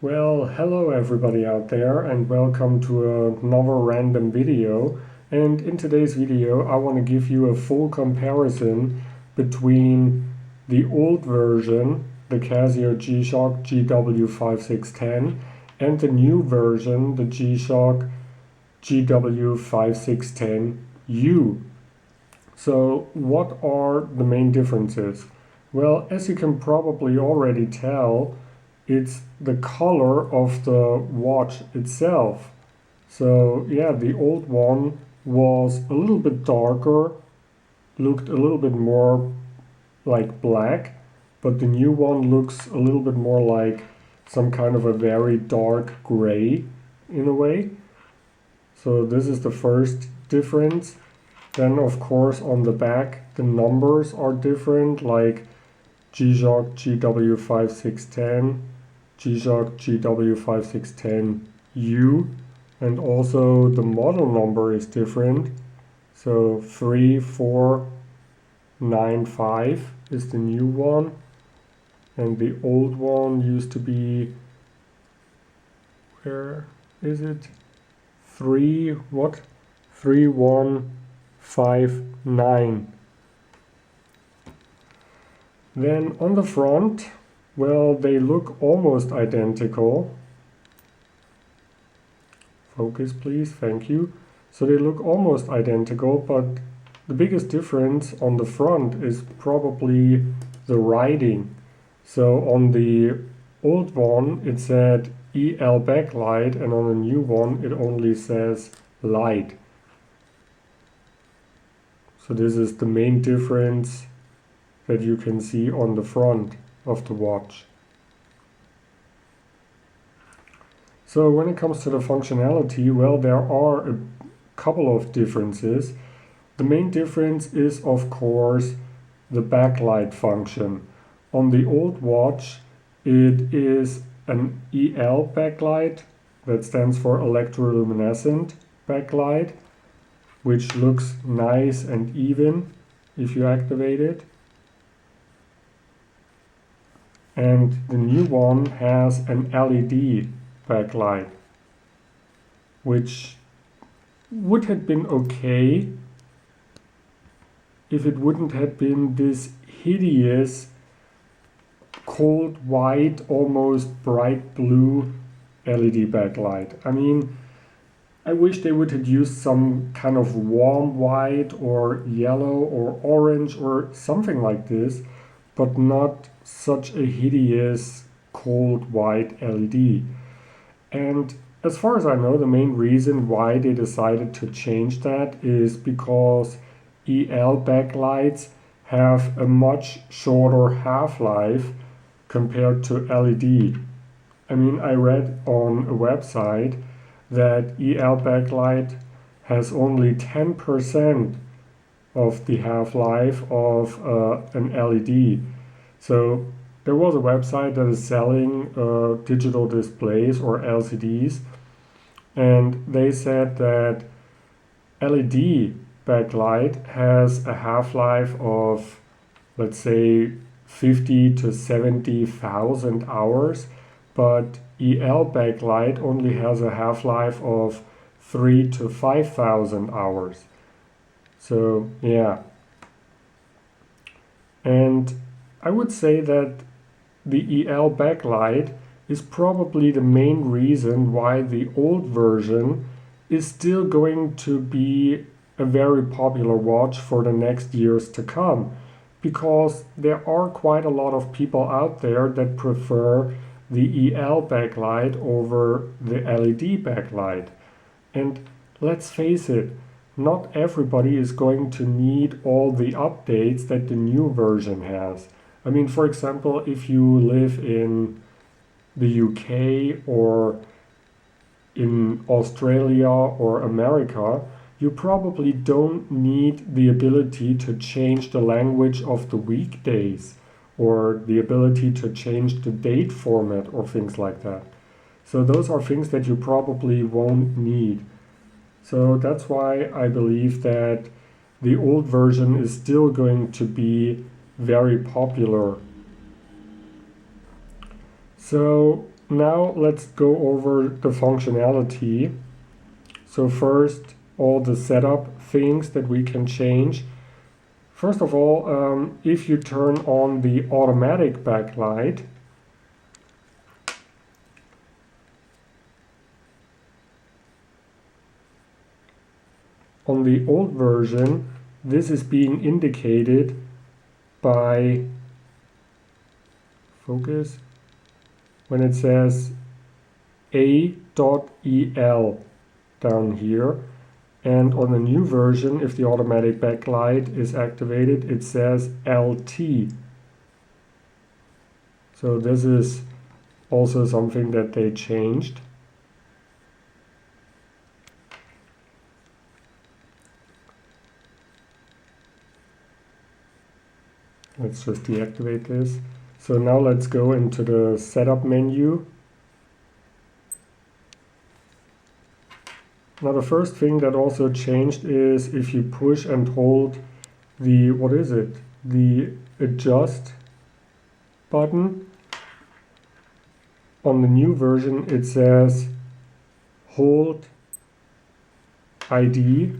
Well, hello everybody out there and welcome to another random video. And in today's video I want to give you a full comparison between the old version, the Casio G-Shock GW-5610, and the new version, the G-Shock GW-5610U. So what are the main differences? Well, as you can probably already tell, it's the color of the watch itself. So yeah, the old one was a little bit darker, looked a little bit more like black, but the new one looks a little bit more like some kind of a very dark gray in a way. So this is the first difference. Then of course on the back the numbers are different, like G-Shock GW-5610, G-Shock GW-5610U, and also the model number is different. So 3495 is the new one, and the old one used to be, where is it? 3159. Then on the front, well, they look almost identical. Focus please, thank you. So they look almost identical, but the biggest difference on the front is probably the writing. So on the old one it said EL Backlight, and on the new one it only says light. So this is the main difference that you can see on the front of the watch. So when it comes to the functionality, well, there are a couple of differences. The main difference is of course the backlight function. On the old watch it is an EL backlight, that stands for electroluminescent backlight, which looks nice and even if you activate it. And the new one has an LED backlight, which would have been okay if it wouldn't have been this hideous cold white, almost bright blue LED backlight. I mean, I wish they would have used some kind of warm white or yellow or orange or something like this, but not such a hideous cold white LED. And as far as I know, the main reason why they decided to change that is because EL backlights have a much shorter half-life compared to LED. I mean, I read on a website that EL backlight has only 10% of the half-life of an LED. So there was a website that is selling digital displays or LCDs, and they said that LED backlight has a half-life of, let's say, 50 to 70,000 hours, but EL backlight only has a half-life of 3 to 5,000 hours. So yeah, and I would say that the EL backlight is probably the main reason why the old version is still going to be a very popular watch for the next years to come, because there are quite a lot of people out there that prefer the EL backlight over the LED backlight. And let's face it, not everybody is going to need all the updates that the new version has. I mean, for example, if you live in the UK or in Australia or America, you probably don't need the ability to change the language of the weekdays or the ability to change the date format or things like that. So those are things that you probably won't need. So that's why I believe that the old version is still going to be very popular. So now let's go over the functionality. So first, all the setup things that we can change. First of all, if you turn on the automatic backlight, on the old version, this is being indicated by focus when it says A.EL down here. And on the new version, if the automatic backlight is activated, it says LT. So this is also something that they changed. Let's just deactivate this. So now let's go into the setup menu. Now the first thing that also changed is if you push and hold the, what is it? The adjust button. On the new version it says hold ID,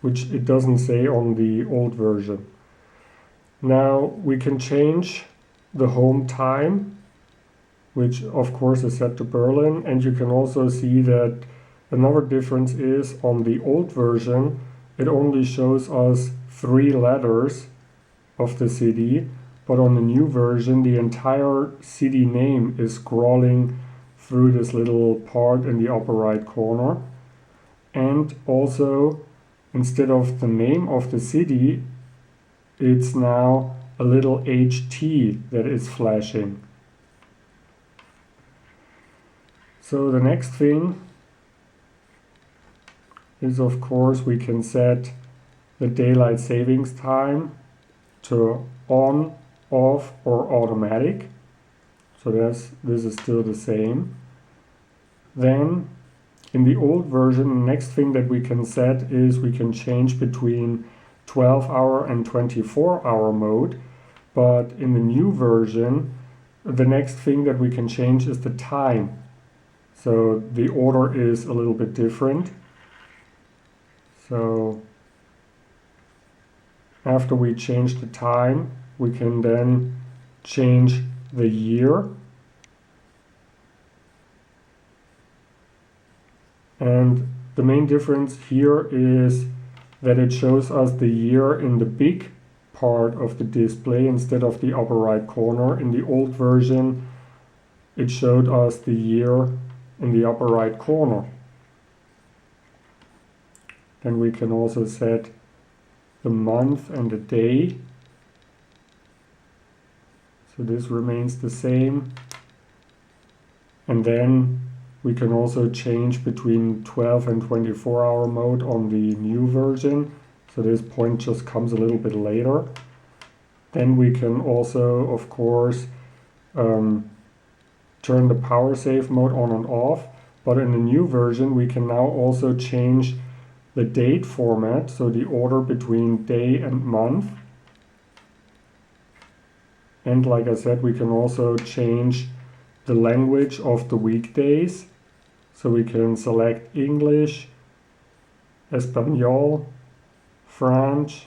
which it doesn't say on the old version. Now we can change the home time, which of course is set to Berlin, and you can also see that another difference is on the old version it only shows us 3 letters of the city, but on the new version the entire city name is scrolling through this little part in the upper right corner. And also, instead of the name of the city, it's now a little HT that is flashing. So the next thing is, of course, we can set the daylight savings time to on, off, or automatic. So this is still the same. Then in the old version, the next thing that we can set is we can change between 12-hour and 24-hour mode. But in the new version, the next thing that we can change is the time. So the order is a little bit different. So after we change the time, we can then change the year. And the main difference here is that it shows us the year in the big part of the display instead of the upper right corner. In the old version, it showed us the year in the upper right corner. Then we can also set the month and the day. So this remains the same. And then we can also change between 12 and 24-hour mode on the new version. So this point just comes a little bit later. Then we can also, of course, turn the power save mode on and off. But in the new version, we can now also change the date format, so the order between day and month. And like I said, we can also change the language of the weekdays. So we can select English, Espanol, French,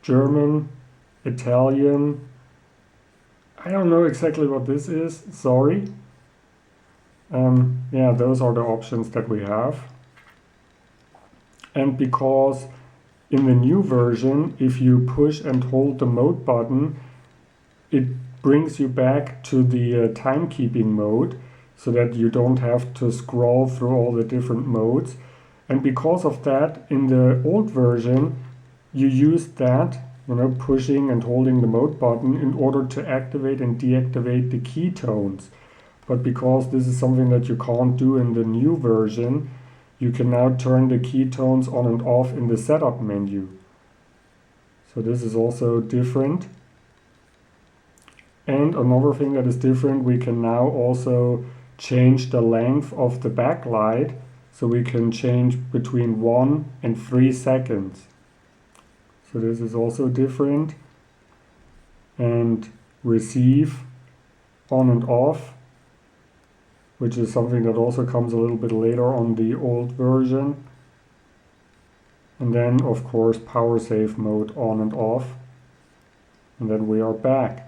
German, Italian. I don't know exactly what this is, sorry. Yeah, those are the options that we have. And because in the new version, if you push and hold the mode button, it brings you back to the timekeeping mode, so that you don't have to scroll through all the different modes. And because of that, in the old version, you used that, pushing and holding the mode button in order to activate and deactivate the keytones. But because this is something that you can't do in the new version, you can now turn the keytones on and off in the setup menu. So this is also different. And another thing that is different, we can now also change the length of the backlight, so we can change between 1 and 3 seconds. So this is also different. And receive on and off, which is something that also comes a little bit later on the old version. And then, of course, power save mode on and off. And then we are back.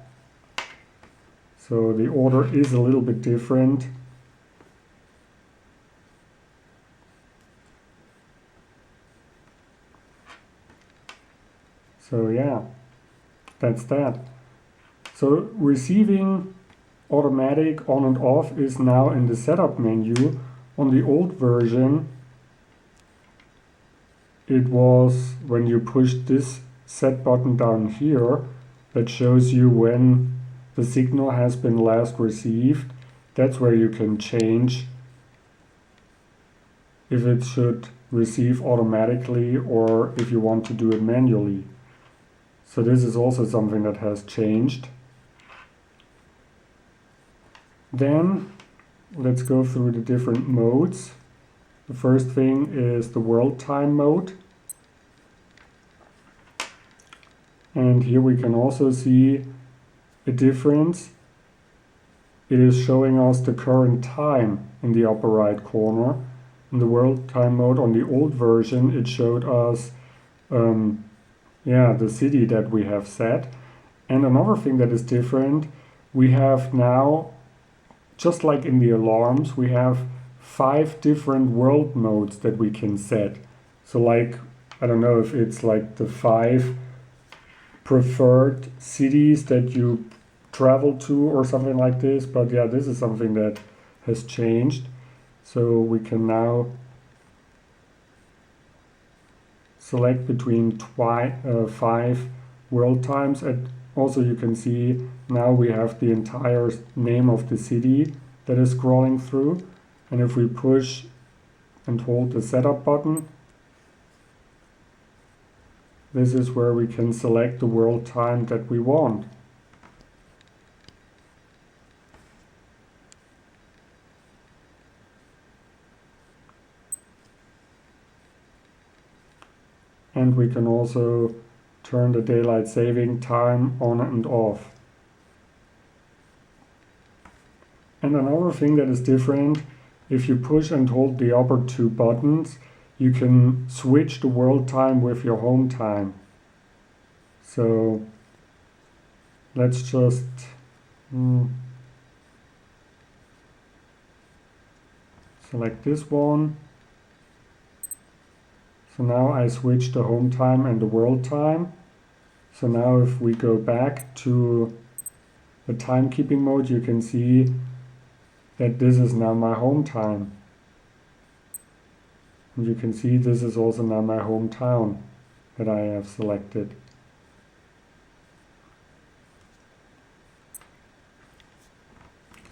So the order is a little bit different. So yeah, that's that. So receiving automatic on and off is now in the setup menu. On the old version, it was when you push this set button down here that shows you when the signal has been last received. That's where you can change if it should receive automatically or if you want to do it manually. So this is also something that has changed. Then let's go through the different modes. The first thing is the world time mode. And here we can also see a difference. It is showing us the current time in the upper right corner. In the world time mode on the old version, it showed us the city that we have set. And another thing that is different, we have now, just like in the alarms, we have 5 different world modes that we can set. So like, I don't know if it's like the 5 preferred cities that you travel to or something like this, but yeah, this is something that has changed. So we can now select between 5 world times, and also you can see now we have the entire name of the city that is scrolling through. And if we push and hold the setup button, this is where we can select the world time that we want. And we can also turn the daylight saving time on and off. And another thing that is different, if you push and hold the upper 2 buttons, you can switch the world time with your home time. So let's just select this one. So now I switch the home time and the world time. So now if we go back to the timekeeping mode, you can see that this is now my home time. And you can see this is also now my hometown that I have selected.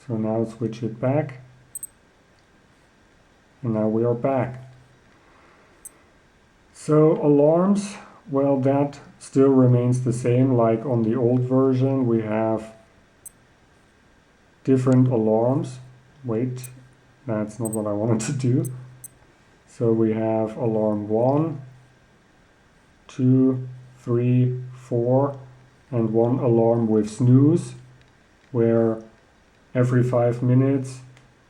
So now switch it back. And now we are back. So alarms, well, that still remains the same like on the old version. We have different alarms. Wait, that's not what I wanted to do. So we have alarm 1, 2, 3, 4, and 1 alarm with snooze, where every 5 minutes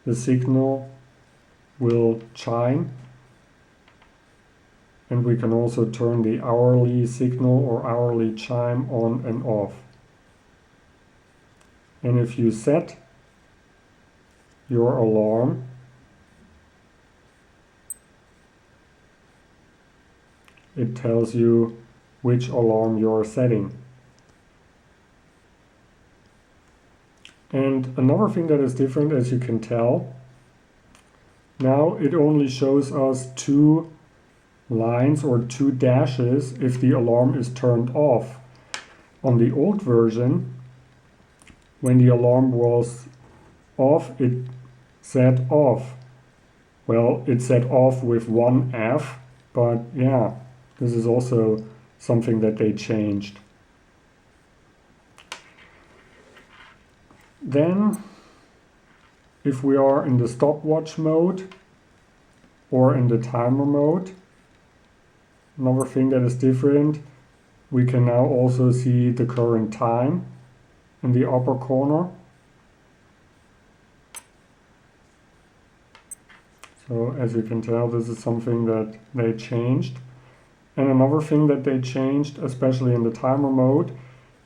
the signal will chime. And we can also turn the hourly signal or hourly chime on and off. And if you set your alarm, it tells you which alarm you're setting. And another thing that is different, as you can tell, now it only shows us 2 lines or 2 dashes if the alarm is turned off. On the old version, when the alarm was off, it said off. Well, it said off with 1 F, but yeah, this is also something that they changed. Then, if we are in the stopwatch mode or in the timer mode, another thing that is different, we can now also see the current time in the upper corner. So as you can tell, this is something that they changed. And another thing that they changed, especially in the timer mode,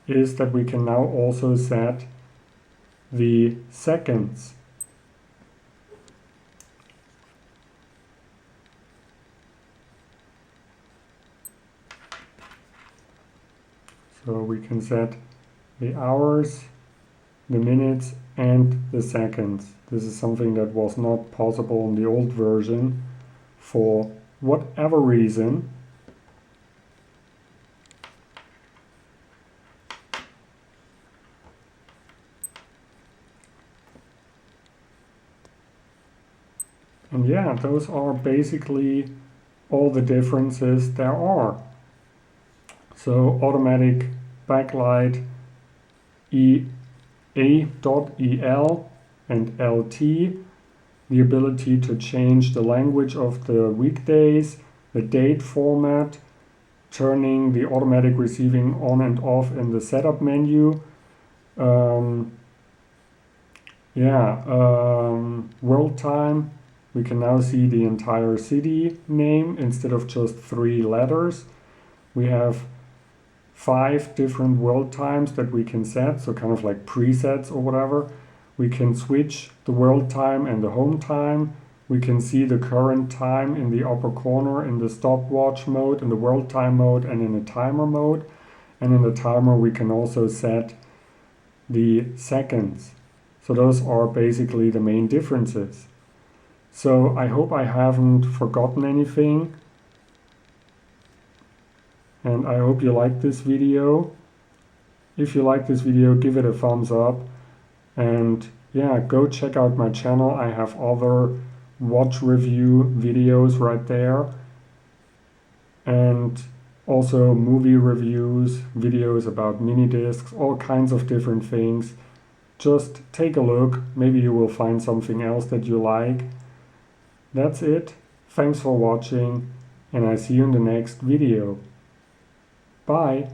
is that we can now also set the seconds. So we can set the hours, the minutes, and the seconds. This is something that was not possible in the old version for whatever reason. And yeah, those are basically all the differences there are. So automatic backlight A.EL and LT, the ability to change the language of the weekdays, the date format, turning the automatic receiving on and off in the setup menu. World time, we can now see the entire city name instead of just 3 letters. We have 5 different world times that we can set, so kind of like presets or whatever. We can switch the world time and the home time. We can see the current time in the upper corner in the stopwatch mode, in the world time mode, and in the timer mode. And in the timer we can also set the seconds. So those are basically the main differences. So I hope I haven't forgotten anything. And I hope you liked this video. If you like this video, give it a thumbs up. And yeah, go check out my channel. I have other watch review videos right there. And also movie reviews, videos about mini discs, all kinds of different things. Just take a look. Maybe you will find something else that you like. That's it. Thanks for watching, and I see you in the next video. Bye.